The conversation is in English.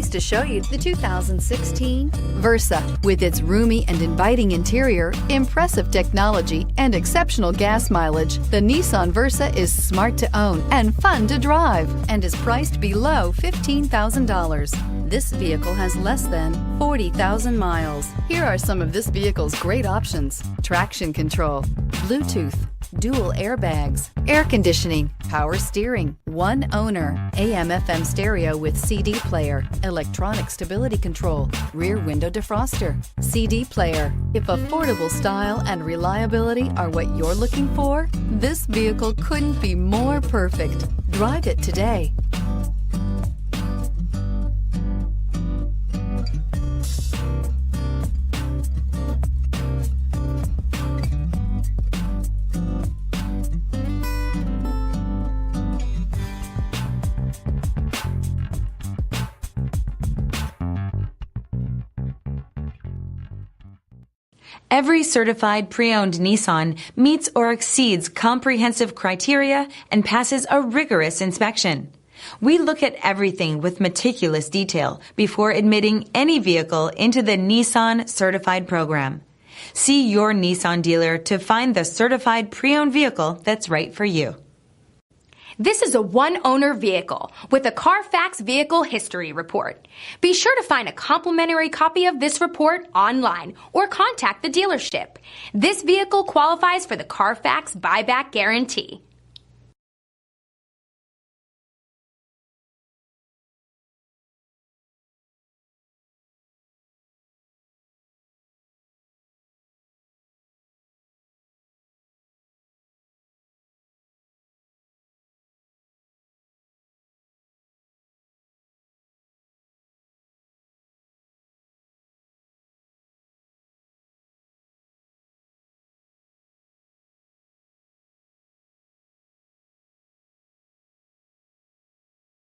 pleased to show you the 2016 Versa. With its roomy and inviting interior, impressive technology, and exceptional gas mileage, the Nissan Versa is smart to own and fun to drive and is priced below $15,000. This vehicle has less than 40,000 miles. Here are some of this vehicle's great options: traction control, Bluetooth, dual airbags, air conditioning, power steering, one owner, AM/FM stereo with CD player, electronic stability control, rear window defroster, CD player. If affordable style and reliability are what you're looking for, this vehicle couldn't be more perfect. Drive it today. Every certified pre-owned Nissan meets or exceeds comprehensive criteria and passes a rigorous inspection. We look at everything with meticulous detail before admitting any vehicle into the Nissan Certified Program. See your Nissan dealer to find the certified pre-owned vehicle that's right for you. This is a one-owner vehicle with a Carfax Vehicle History Report. Be sure to find a complimentary copy of this report online or contact the dealership. This vehicle qualifies for the Carfax Buyback Guarantee.